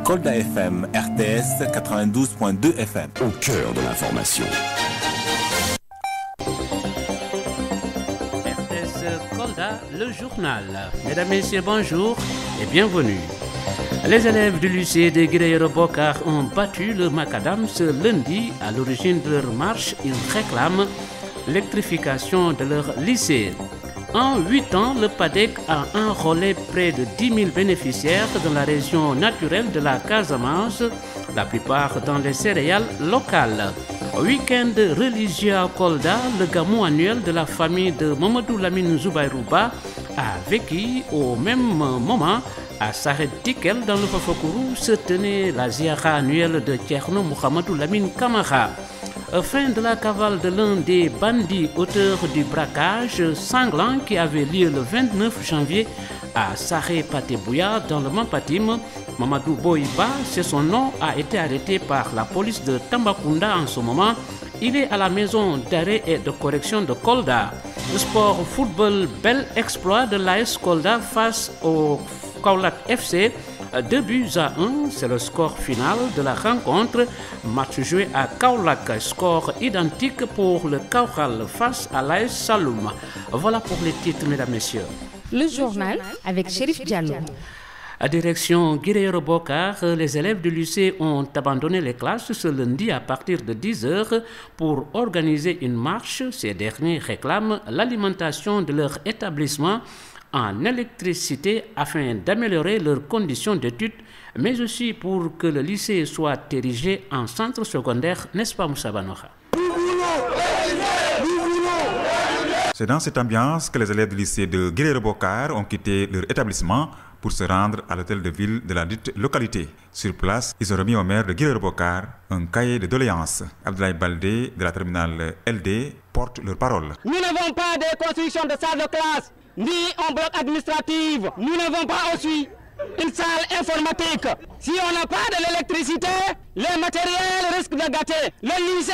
Kolda FM, RTS 92.2 FM. Au cœur de l'information. RTS Kolda, le journal. Mesdames, Messieurs, bonjour et bienvenue. Les élèves du lycée de Guerreiro Bokar ont battu le macadam ce lundi. À l'origine de leur marche, ils réclament l'électrification de leur lycée. En 8 ans, le PADEC a enrôlé près de 10 000 bénéficiaires dans la région naturelle de la Casamance, la plupart dans les céréales locales. Week-end religieux à Kolda, le gamou annuel de la famille de Mamadou Lamine Zoubayrouba a vécu au même moment à Sahed Tikel dans le Fafokourou se tenait la ziara annuelle de Thierno Mohamedou Lamine Kamara. Fin de la cavale de l'un des bandits auteurs du braquage sanglant qui avait lieu le 29 janvier à Saré Patebouya dans le Mampatim. Mamadou Boiba, c'est son nom, a été arrêté par la police de Tambacounda en ce moment. Il est à la maison d'arrêt et de correction de Kolda. Le sport football, bel exploit de l'AS Kolda face au Kaolack FC. 2-1, c'est le score final de la rencontre. Match joué à Kaolack, score identique pour le Kaoural face à l'AS Saloum. Voilà pour les titres, mesdames, messieurs. Le journal avec Chérif Diallo. À direction Guerreiro Bokar, les élèves du lycée ont abandonné les classes ce lundi à partir de 10h pour organiser une marche. Ces derniers réclament l'alimentation de leur établissement en électricité afin d'améliorer leurs conditions d'études, mais aussi pour que le lycée soit érigé en centre secondaire, n'est-ce pas Moussa Banoha? C'est dans cette ambiance que les élèves du lycée de Guerreiro Bokar ont quitté leur établissement pour se rendre à l'hôtel de ville de la dite localité. Sur place, ils ont remis au maire de Guerreiro Bokar un cahier de doléances. Abdoulaye Baldé de la terminale LD porte leur parole. Nous n'avons pas de construction de salle de classe, ni un bloc administratif. Nous n'avons pas aussi une salle informatique. Si on n'a pas de l'électricité, les matériels risquent de gâter. Le lycée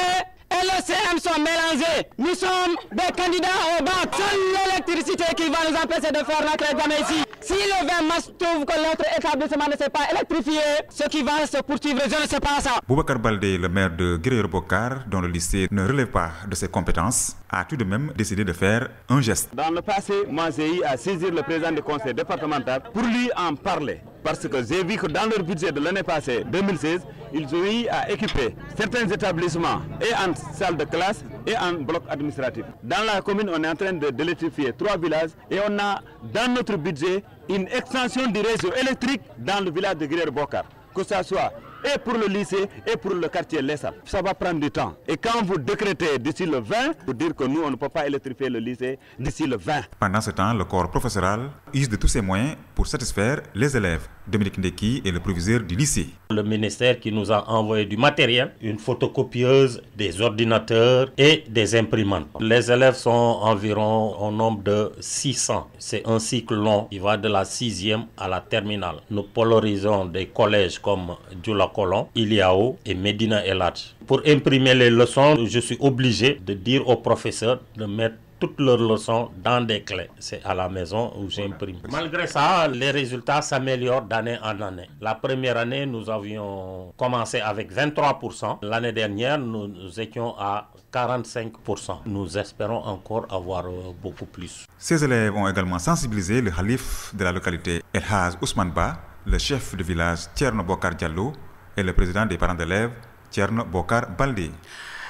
et le CM sont mélangés. Nous sommes des candidats au bac. Seule l'électricité qui va nous empêcher de faire notre examen ici. Si le 20 mars trouve que notre établissement ne s'est pas électrifié, ce qui va se poursuivre, je ne sais pas ça. Boubacar Baldé, le maire de Guerreiro Bokar, dont le lycée ne relève pas de ses compétences, a tout de même décidé de faire un geste. Dans le passé, moi j'ai eu à saisir le président du conseil départemental pour lui en parler. Parce que j'ai vu que dans leur budget de l'année passée, 2016, ils ont eu à équiper certains établissements et en salle de classe et en bloc administratif. Dans la commune, on est en train d'électrifier 3 villages et on a dans notre budget une extension du réseau électrique dans le village de Guerreiro Bokar. Que ce soit et pour le lycée et pour le quartier Lessa. Ça va prendre du temps. Et quand vous décrétez d'ici le 20, pour dire que nous, on ne peut pas électrifier le lycée d'ici le 20. Pendant ce temps, le corps professoral use de tous ses moyens pour satisfaire les élèves. Dominique Ndeki est le proviseur du lycée. Le ministère qui nous a envoyé du matériel, une photocopieuse, des ordinateurs et des imprimantes. Les élèves sont environ au nombre de 600. C'est un cycle long. Il va de la 6e à la terminale. Nous polarisons des collèges comme Djoula Colon, Iliao et Medina Eladj. Pour imprimer les leçons, je suis obligé de dire aux professeurs de mettre toutes leurs leçons dans des clés. C'est à la maison où j'imprime. Malgré ça, les résultats s'améliorent d'année en année. La première année, nous avions commencé avec 23%. L'année dernière, nous étions à 45%. Nous espérons encore avoir beaucoup plus. Ces élèves ont également sensibilisé le khalif de la localité El Haj Ousmane Ba, le chef de village Thierno Bokar Diallo et le président des parents d'élèves Thierno Bokar Baldé.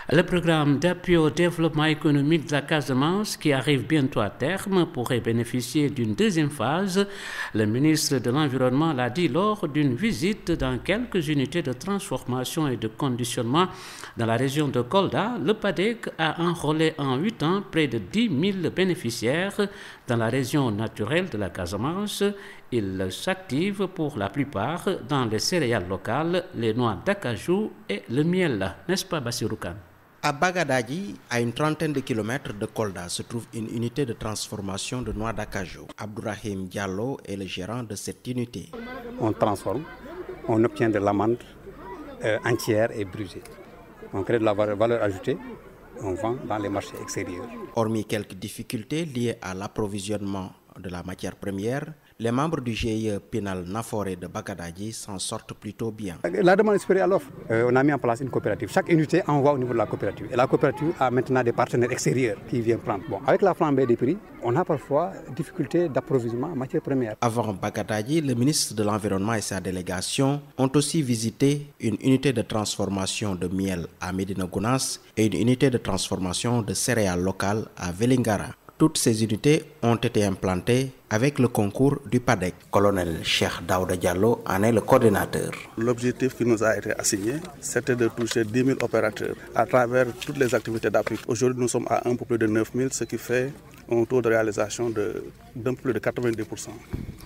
Le programme d'appui au développement économique de la Casamance, qui arrive bientôt à terme, pourrait bénéficier d'une deuxième phase. Le ministre de l'Environnement l'a dit lors d'une visite dans quelques unités de transformation et de conditionnement dans la région de Kolda. Le PADEC a enrôlé en 8 ans près de 10 000 bénéficiaires dans la région naturelle de la Casamance. Ils s'activent pour la plupart dans les céréales locales, les noix d'acajou et le miel. N'est-ce pas, Bassirou Kane? À Bagadadji, à une trentaine de kilomètres de Kolda, se trouve une unité de transformation de noix d'acajou. Abdourahim Diallo est le gérant de cette unité. On transforme, on obtient de l'amande entière et brûlée. On crée de la valeur ajoutée, on vend dans les marchés extérieurs. Hormis quelques difficultés liées à l'approvisionnement de la matière première, Les membres du GIE Pinal Naforé de Bagadadji s'en sortent plutôt bien. La demande est supérieure à l'offre. On a mis en place une coopérative. Chaque unité envoie au niveau de la coopérative. Et la coopérative a maintenant des partenaires extérieurs qui viennent prendre. Bon, avec la flambée des prix, on a parfois difficulté d'approvisionnement en matières premières. Avant Bagadadji, le ministre de l'Environnement et sa délégation ont aussi visité une unité de transformation de miel à Médina Gounass et une unité de transformation de céréales locales à Vélingara. Toutes ces unités ont été implantées avec le concours du PADEC. Colonel Cheikh Daouda Diallo en est le coordinateur. L'objectif qui nous a été assigné, c'était de toucher 10 000 opérateurs à travers toutes les activités d'appui. Aujourd'hui, nous sommes à un peu plus de 9 000, ce qui fait un taux de réalisation d'un peu plus de 90%.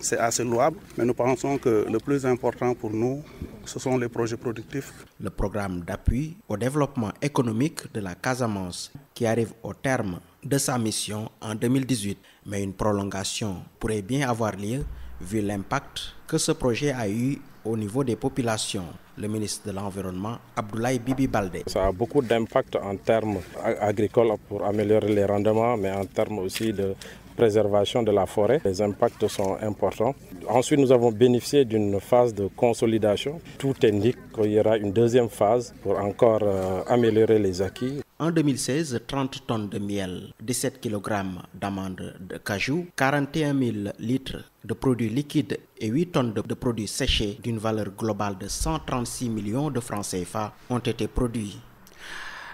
C'est assez louable, mais nous pensons que le plus important pour nous, ce sont les projets productifs. Le programme d'appui au développement économique de la Casamance qui arrive au terme de sa mission en 2018. Mais une prolongation pourrait bien avoir lieu vu l'impact que ce projet a eu au niveau des populations. Le ministre de l'Environnement, Abdoulaye Bibi Baldé. Ça a beaucoup d'impact en termes agricoles pour améliorer les rendements, mais en termes aussi de préservation de la forêt. Les impacts sont importants. Ensuite, nous avons bénéficié d'une phase de consolidation. Tout indique qu'il y aura une deuxième phase pour encore améliorer les acquis. En 2016, 30 tonnes de miel, 17 kg d'amandes de cajou, 41 000 litres de produits liquides et 8 tonnes de produits séchés d'une valeur globale de 136 millions de francs CFA ont été produits.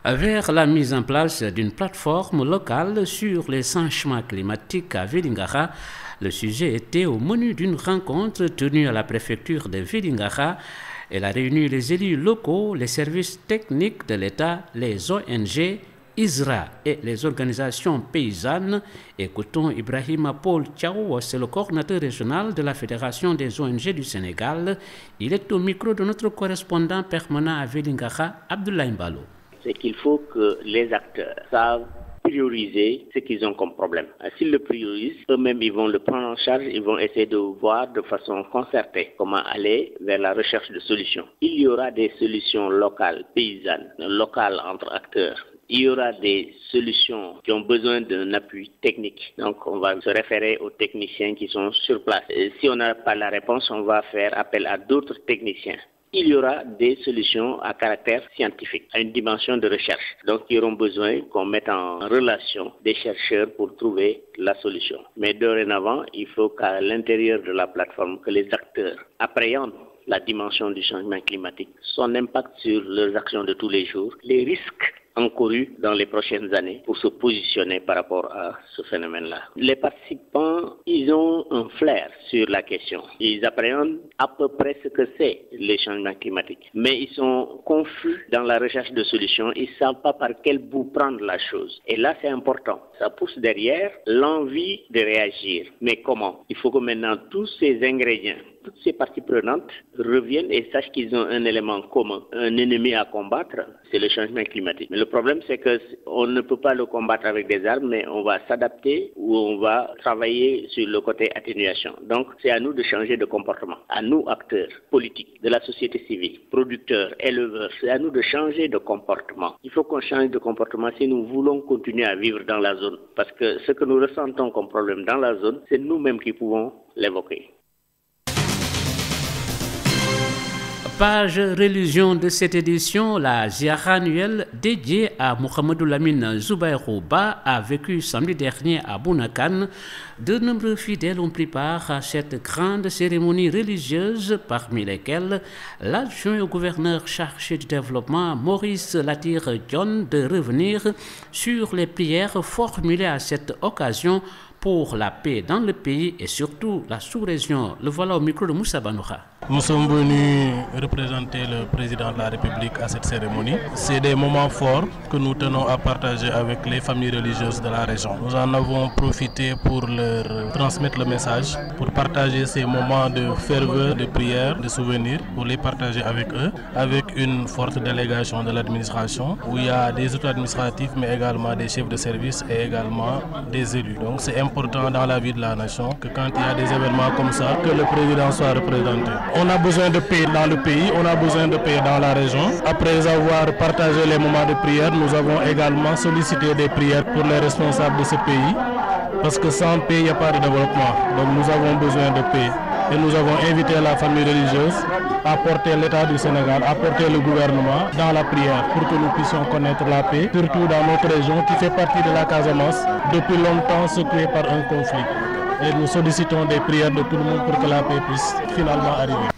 Vers la mise en place d'une plateforme locale sur les changements climatiques à Vélingara, le sujet était au menu d'une rencontre tenue à la préfecture de Vélingara. Elle a réuni les élus locaux, les services techniques de l'État, les ONG, ISRA et les organisations paysannes. Écoutons Ibrahima Paul Tchao, c'est le coordinateur régional de la Fédération des ONG du Sénégal. Il est au micro de notre correspondant permanent à Vélingara, Abdoulaye Mbalo. C'est qu'il faut que les acteurs savent prioriser ce qu'ils ont comme problème. S'ils le priorisent, eux-mêmes ils vont le prendre en charge, ils vont essayer de voir de façon concertée comment aller vers la recherche de solutions. Il y aura des solutions locales, paysannes, locales entre acteurs. Il y aura des solutions qui ont besoin d'un appui technique. Donc, on va se référer aux techniciens qui sont sur place. Et si on n'a pas la réponse, on va faire appel à d'autres techniciens. Il y aura des solutions à caractère scientifique, à une dimension de recherche. Donc, ils auront besoin qu'on mette en relation des chercheurs pour trouver la solution. Mais dorénavant, il faut qu'à l'intérieur de la plateforme, que les acteurs appréhendent la dimension du changement climatique, son impact sur leurs actions de tous les jours, les risques encourus dans les prochaines années pour se positionner par rapport à ce phénomène-là. Les participants, ils ont un flair sur la question. Ils appréhendent à peu près ce que c'est les changements climatiques. Mais ils sont confus dans la recherche de solutions. Ils ne savent pas par quel bout prendre la chose. Et là, c'est important. Ça pousse derrière l'envie de réagir. Mais comment? Il faut que maintenant tous ces ingrédients, toutes ces parties prenantes reviennent et sachent qu'ils ont un élément commun, un ennemi à combattre, c'est le changement climatique. Mais le problème, c'est qu'on ne peut pas le combattre avec des armes, mais on va s'adapter ou on va travailler sur le côté atténuation. Donc, c'est à nous de changer de comportement. À nous, acteurs politiques, de la société civile, producteurs, éleveurs, c'est à nous de changer de comportement. Il faut qu'on change de comportement si nous voulons continuer à vivre dans la zone. Parce que ce que nous ressentons comme problème dans la zone, c'est nous-mêmes qui pouvons l'évoquer. Page religion de cette édition, la ziara annuelle dédiée à Mohamedou Lamine Zoubaïrouba a vécu samedi dernier à Bounakan. De nombreux fidèles ont pris part à cette grande cérémonie religieuse, parmi lesquels l'adjoint au gouverneur chargé du développement, Maurice Latir John, de revenir sur les prières formulées à cette occasion pour la paix dans le pays et surtout la sous-région. Le voilà au micro de Moussa Banoura. Nous sommes venus représenter le président de la République à cette cérémonie. C'est des moments forts que nous tenons à partager avec les familles religieuses de la région. Nous en avons profité pour leur transmettre le message, pour partager ces moments de ferveur, de prière, de souvenirs, pour les partager avec eux, avec une forte délégation de l'administration, où il y a des autres administratifs, mais également des chefs de service et également des élus. Donc c'est important important dans la vie de la nation que quand il y a des événements comme ça, que le président soit représenté. On a besoin de paix dans le pays, on a besoin de paix dans la région. Après avoir partagé les moments de prière, nous avons également sollicité des prières pour les responsables de ce pays, parce que sans paix, il n'y a pas de développement. Donc nous avons besoin de paix. Et nous avons invité la famille religieuse à porter l'État du Sénégal, à porter le gouvernement dans la prière pour que nous puissions connaître la paix, surtout dans notre région qui fait partie de la Casamance, depuis longtemps secouée par un conflit. Et nous sollicitons des prières de tout le monde pour que la paix puisse finalement arriver.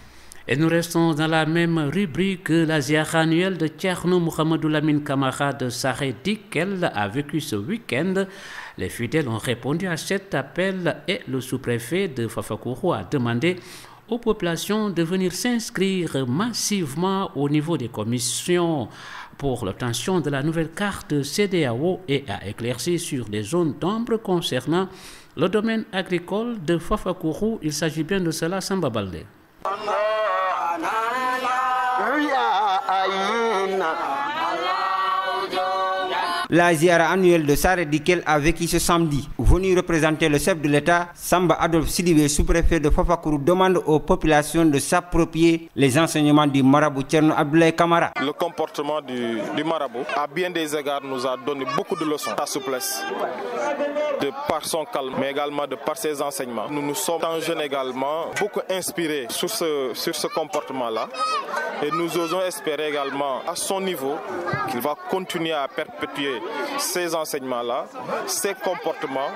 Et nous restons dans la même rubrique. La ziara annuelle de Thierno Mohamedou Lamine Camara de Saré Dikel a vécu ce week-end. Les fidèles ont répondu à cet appel et le sous-préfet de Fafacourou a demandé aux populations de venir s'inscrire massivement au niveau des commissions pour l'obtention de la nouvelle carte CEDEAO et a éclairci sur des zones d'ombre concernant le domaine agricole de Fafacourou. Il s'agit bien de cela, Samba Baldé. La ziara annuelle de Saré Dikel a vécu ce samedi. Venu représenter le chef de l'État, Samba Adolphe Sidibé, sous-préfet de Fafacourou, demande aux populations de s'approprier les enseignements du marabout Thierno Abdoulaye Camara. Le comportement du marabout, à bien des égards, nous a donné beaucoup de leçons. Sa souplesse, de par son calme, mais également de par ses enseignements. Nous nous sommes, tant jeunes également, beaucoup inspirés sur ce comportement-là. Et nous osons espérer également, à son niveau, qu'il va continuer à perpétuer ces enseignements-là, ces comportements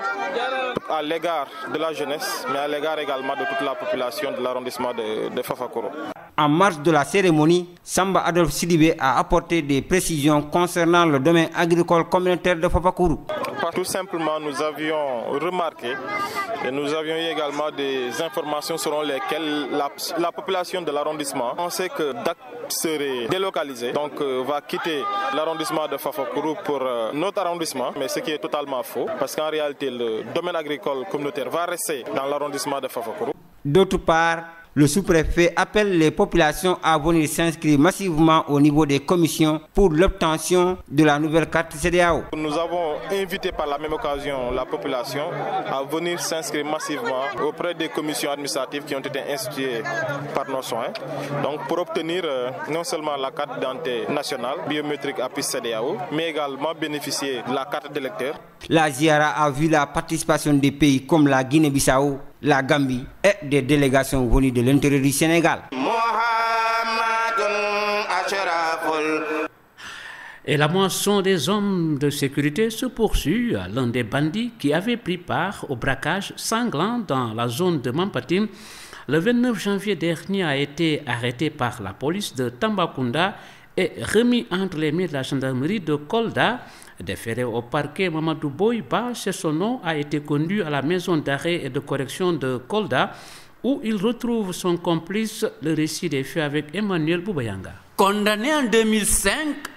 à l'égard de la jeunesse, mais à l'égard également de toute la population de l'arrondissement de Fafacourou. En marge de la cérémonie, Samba Adolphe Sidibé a apporté des précisions concernant le domaine agricole communautaire de Fafacourou. Tout simplement, nous avions remarqué et nous avions eu également des informations selon lesquelles la population de l'arrondissement pensait que Dak serait délocalisé, donc va quitter l'arrondissement de Fafacourou pour notre arrondissement, mais ce qui est totalement faux, parce qu'en réalité, le domaine agricole communautaire va rester dans l'arrondissement de Fafacourou. D'autre part, le sous-préfet appelle les populations à venir s'inscrire massivement au niveau des commissions pour l'obtention de la nouvelle carte CEDEAO. Nous avons invité par la même occasion la population à venir s'inscrire massivement auprès des commissions administratives qui ont été instituées par nos soins, donc pour obtenir non seulement la carte d'identité nationale biométrique à puce CEDEAO, mais également bénéficier de la carte d'électeur. La ziara a vu la participation des pays comme la Guinée-Bissau, la Gambie et des délégations venues de l'intérieur du Sénégal. Et la moisson des hommes de sécurité se poursuit. L'un des bandits qui avait pris part au braquage sanglant dans la zone de Mampatim le 29 janvier dernier a été arrêté par la police de Tambacounda et remis entre les mains de la gendarmerie de Kolda. Déféré au parquet, Mamadou Boyba, c'est son nom, a été conduit à la maison d'arrêt et de correction de Kolda où il retrouve son complice. Le récit des faits avec Emmanuel Boubayanga. Condamné en 2005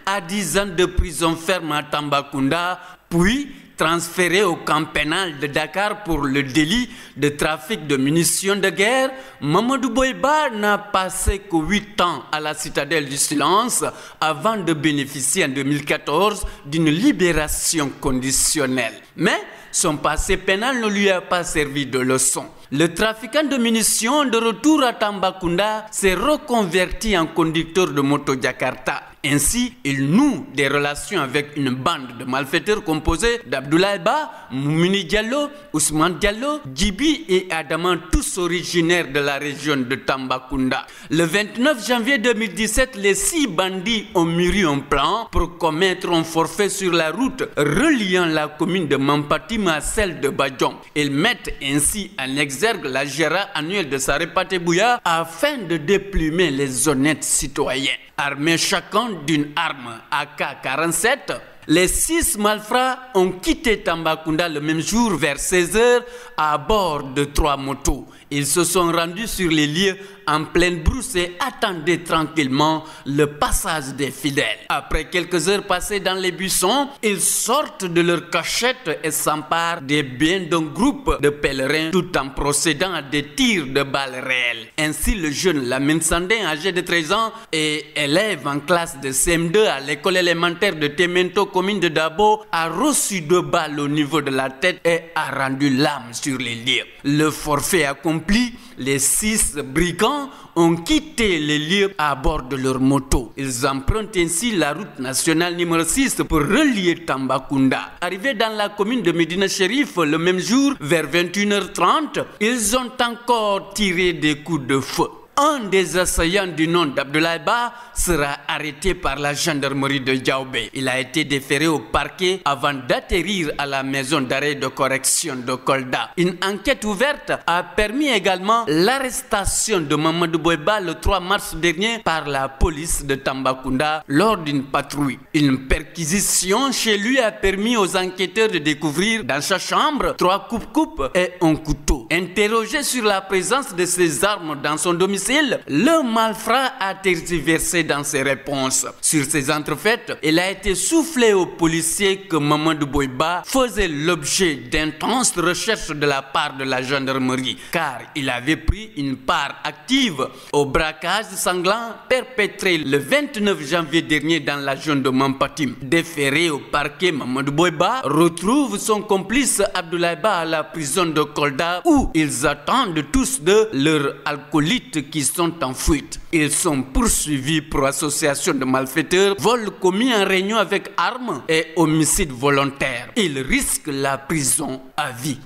à 10 ans de prison ferme à Tambacounda, puis transféré au camp pénal de Dakar pour le délit de trafic de munitions de guerre, Mamadou Boyba n'a passé que 8 ans à la citadelle du silence avant de bénéficier en 2014 d'une libération conditionnelle. Mais son passé pénal ne lui a pas servi de leçon. Le trafiquant de munitions de retour à Tambacounda s'est reconverti en conducteur de moto Jakarta. Ainsi, il noue des relations avec une bande de malfaiteurs composée d'Abdoulaye Ba, Moumini Diallo, Ousmane Diallo, Djibi et Adaman, tous originaires de la région de Tambacounda. Le 29 janvier 2017, les 6 bandits ont mûri un plan pour commettre un forfait sur la route reliant la commune de Mampatim à celle de Badjon. Ils mettent ainsi en exergue la gérard annuelle de Saré Patebouya afin de déplumer les honnêtes citoyens. Armés chacun d'une arme AK-47, les 6 malfrats ont quitté Tambacounda le même jour vers 16h à bord de 3 motos. Ils se sont rendus sur les lieux en pleine brousse et attendaient tranquillement le passage des fidèles. Après quelques heures passées dans les buissons, ils sortent de leur cachette et s'emparent des biens d'un groupe de pèlerins tout en procédant à des tirs de balles réelles. Ainsi, le jeune Lamine Sandin, âgé de 13 ans et élève en classe de CM2 à l'école élémentaire de Temento commune de Dabo a reçu 2 balles au niveau de la tête et a rendu l'âme sur les lieux. Le forfait accompli, les 6 brigands ont quitté les lieux à bord de leur moto. Ils empruntent ainsi la route nationale numéro 6 pour relier Tambacounda. Arrivés dans la commune de Médina Chérif le même jour, vers 21h30, ils ont encore tiré des coups de feu. Un des assaillants du nom d'Abdoulaye Ba sera arrêté par la gendarmerie de Diaoubé. Il a été déféré au parquet avant d'atterrir à la maison d'arrêt de correction de Kolda. Une enquête ouverte a permis également l'arrestation de Mamadou Boyba le 3 mars dernier par la police de Tambacounda lors d'une patrouille. Une perquisition chez lui a permis aux enquêteurs de découvrir dans sa chambre 3 coupes-coupes et un couteau. Interrogé sur la présence de ces armes dans son domicile, le malfrat a tergiversé dans ses réponses. Sur ces entrefaites, il a été soufflé aux policiers que Mamadou Boyba faisait l'objet d'intenses recherches de la part de la gendarmerie, car il avait pris une part active au braquage sanglant perpétré le 29 janvier dernier dans la zone de Mampatim. Déféré au parquet, Mamadou Boyba retrouve son complice Abdoulaye Ba à la prison de Kolda où ils attendent tous de leurs alcoolites qui sont en fuite. Ils sont poursuivis pour association de malfaiteurs, vol commis en réunion avec armes et homicide volontaire. Ils risquent la prison à vie.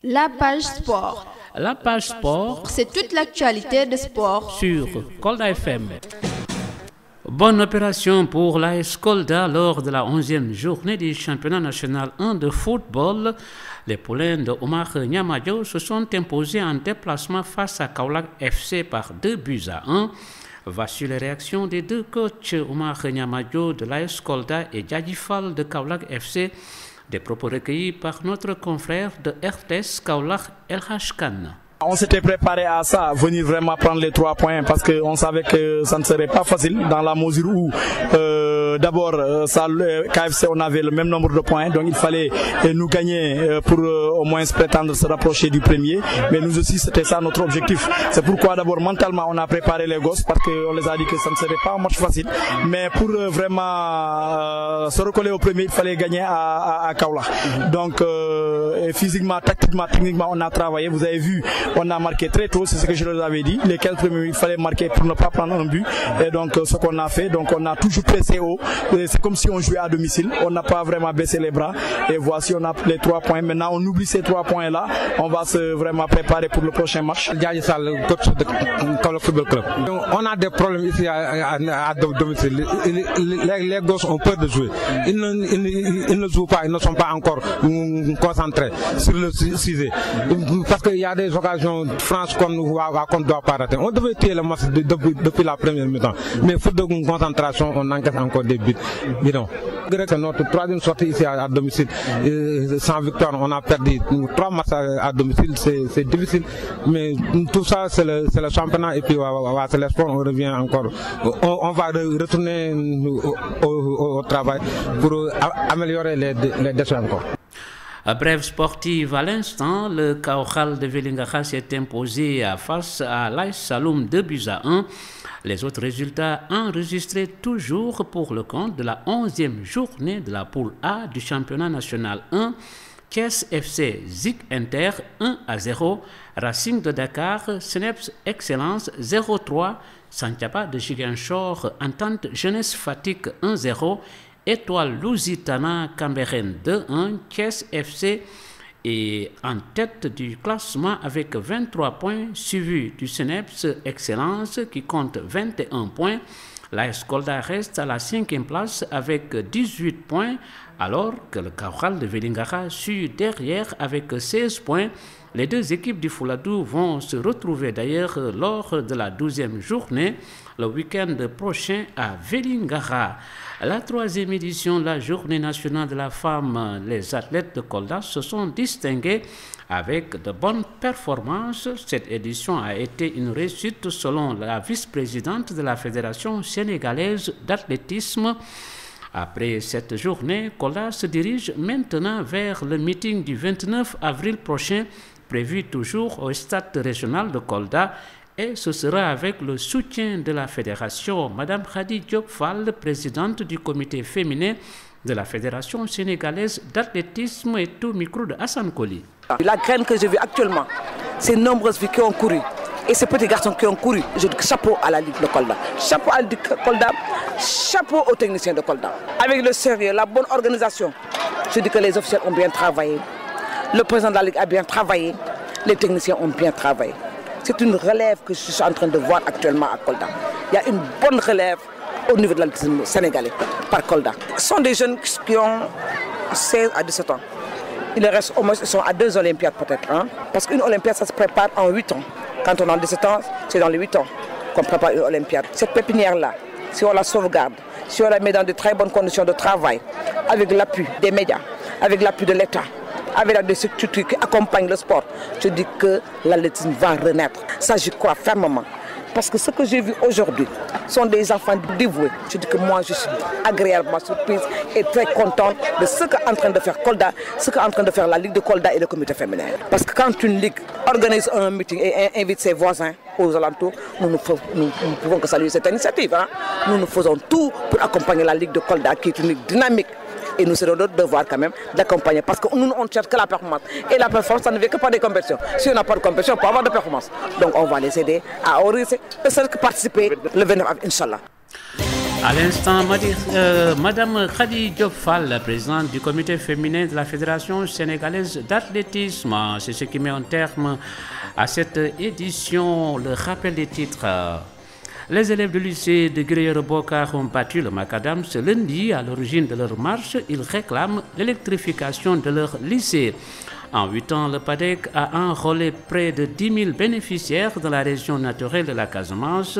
La page sport. La page sport, c'est toute l'actualité de sport sur Kolda FM. Bonne opération pour l'AS Kolda lors de la 11e journée du championnat national 1 de football. Les poulains de Omar Niamadio se sont imposés en déplacement face à Kaolack FC par 2-1. Voici les réactions des 2 coachs Omar Niamadio de l'AS Kolda et Djadji Fall de Kaolack FC. Des propos recueillis par notre confrère de RTS Kaolack El Hashkan. On s'était préparé à ça, venir vraiment prendre les 3 points parce qu'on savait que ça ne serait pas facile dans la mesure où d'abord KFC on avait le même nombre de points, donc il fallait nous gagner pour au moins prétendre se rapprocher du premier, mais nous aussi c'était ça notre objectif. C'est pourquoi d'abord mentalement on a préparé les gosses parce qu'on les a dit que ça ne serait pas un match facile, mais pour vraiment se recoller au premier il fallait gagner à Kaolack. Donc physiquement, tactiquement, techniquement on a travaillé, vous avez vu. On a marqué très tôt, c'est ce que je leur avais dit. Les 15 premiers minutes, il fallait marquer pour ne pas prendre un but. Et donc, ce qu'on a fait, donc on a toujours pressé haut. C'est comme si on jouait à domicile. On n'a pas vraiment baissé les bras. Et voici, on a les 3 points. Maintenant, on oublie ces 3 points-là. On va se vraiment préparer pour le prochain match. Djadji Fall, coach de Kaolack Football Club. On a des problèmes ici à domicile. Les gosses ont peur de jouer. Ils ne jouent pas, ils ne sont pas encore concentrés sur le sujet. Parce qu'il y a des occasions France qu'on ne doit pas rater. On devait tuer le match depuis la première mi-temps. Mais faute de concentration, on encaisse encore des buts. C'est notre 3e sortie ici à domicile. Sans victoire, on a perdu 3 matchs à domicile. C'est difficile. Mais tout ça, c'est le championnat. Et puis, c'est l'espoir. On revient encore. On va retourner au travail pour améliorer les déchets encore. Brève sportive à l'instant, le Kaokhal de Vélingara s'est imposé face à l'AS Saloum 2-1. Les autres résultats enregistrés toujours pour le compte de la 11e journée de la poule A du championnat national 1. Thiès FC Zik Inter 1-0, Racing de Dakar, Seneps Excellence 0-3, Santhiaba de Ziguinchor, Entente Jeunesse Fatick 1-0, Étoile Lusitana Cambérène 2-1, Thiès FC est en tête du classement avec 23 points, suivi du Seneps Excellence qui compte 21 points. L'AS Kolda reste à la 5e place avec 18 points, alors que le Kaokhal de Vélingara suit derrière avec 16 points. Les 2 équipes du Fouladou vont se retrouver d'ailleurs lors de la 12e journée, le week-end prochain à Vélingara. La 3e édition de la Journée nationale de la femme, les athlètes de Kolda se sont distingués avec de bonnes performances. Cette édition a été une réussite selon la vice-présidente de la Fédération sénégalaise d'athlétisme. Après cette journée, Kolda se dirige maintenant vers le meeting du 29 avril prochain, prévu toujours au stade régional de Kolda. Et ce sera avec le soutien de la fédération. Madame Khadi Diop Fall, présidente du comité féminin de la Fédération sénégalaise d'athlétisme est au micro de Hassan Koli. La graine que je vis actuellement, ces nombreuses filles qui ont couru et ces petits garçons qui ont couru, je dis chapeau à la Ligue de Kolda. Chapeau à la Ligue de Kolda, chapeau aux techniciens de Kolda. Avec le sérieux, la bonne organisation, je dis que les officiels ont bien travaillé, le président de la Ligue a bien travaillé, les techniciens ont bien travaillé. C'est une relève que je suis en train de voir actuellement à Kolda. Il y a une bonne relève au niveau de l'athlétisme sénégalais par Kolda. Ce sont des jeunes qui ont 16 à 17 ans. Il reste au moins, ils sont à 2 Olympiades peut-être. Hein? Parce qu'une Olympiade, ça se prépare en 8 ans. Quand on a 17 ans, c'est dans les 8 ans qu'on prépare une Olympiade. Cette pépinière-là, si on la sauvegarde, si on la met dans de très bonnes conditions de travail, avec l'appui des médias, avec l'appui de l'État, avec des structures qui accompagnent le sport, je dis que l'athlétisme va renaître. Ça, j'y crois fermement. Parce que ce que j'ai vu aujourd'hui sont des enfants dévoués. Je dis que moi, je suis agréablement surprise et très contente de ce qu'est en train de faire Kolda, ce qu'est en train de faire la Ligue de Kolda et le comité féminin. Parce que quand une ligue organise un meeting et invite ses voisins aux alentours, nous ne pouvons que saluer cette initiative. Hein. Nous faisons tout pour accompagner la Ligue de Kolda, qui est une ligue dynamique. Et nous serons notre devoir quand même d'accompagner. Parce que nous, on ne cherche que la performance. Et la performance, ça ne vient que par des compétitions. Si on n'a pas de compétition, on peut avoir de performance. Donc on va les aider à orienter et ceux qui participent le 29 avril, Inch'Allah. À l'instant, Madame Khadi Diop-Fall, la présidente du comité féminin de la Fédération sénégalaise d'athlétisme. C'est ce qui met un terme à cette édition. Le rappel des titres. Les élèves du lycée de Guerriero-Bokar ont battu le macadam ce lundi. À l'origine de leur marche, ils réclament l'électrification de leur lycée. En 8 ans, le PADEC a enrôlé près de 10 000 bénéficiaires dans la région naturelle de la Casamance,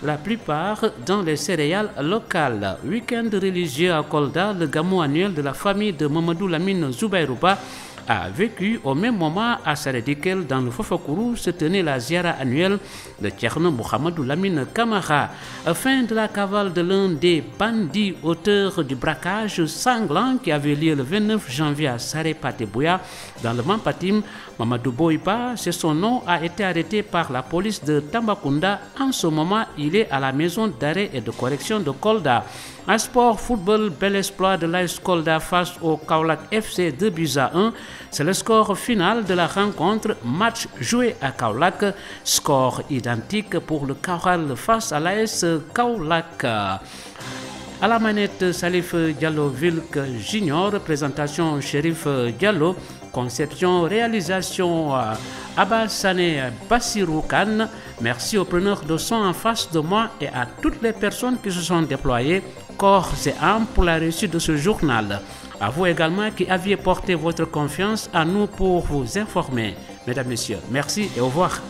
la plupart dans les céréales locales. Week-end religieux à Kolda, le gamou annuel de la famille de Mamadou Lamine Zoubayrouba a vécu au même moment à Saredikel, dans le Fofokourou, se tenait la ziara annuelle de Tcherno Mohamedou Lamine Kamara. Fin de la cavale de l'un des bandits auteurs du braquage sanglant qui avait lieu le 29 janvier à Sarepatebouya, dans le Mampatim. Mamadou Boiba, c'est son nom, a été arrêté par la police de Tambacounda. En ce moment, il est à la maison d'arrêt et de correction de Kolda. Un sport football, bel exploit de l'AS Kolda face au Kaolack FC 2-1. C'est le score final de la rencontre, match joué à Kaolack. Score identique pour le Kaoral face à l'AS Kaolack. À la manette, Salif Diallo Vilk Junior, présentation Chérif Diallo, conception, réalisation Abassane Bassirou Khan. Merci aux preneurs de son en face de moi et à toutes les personnes qui se sont déployées, corps et âme, pour la réussite de ce journal. À vous également qui aviez porté votre confiance à nous pour vous informer. Mesdames, Messieurs, merci et au revoir.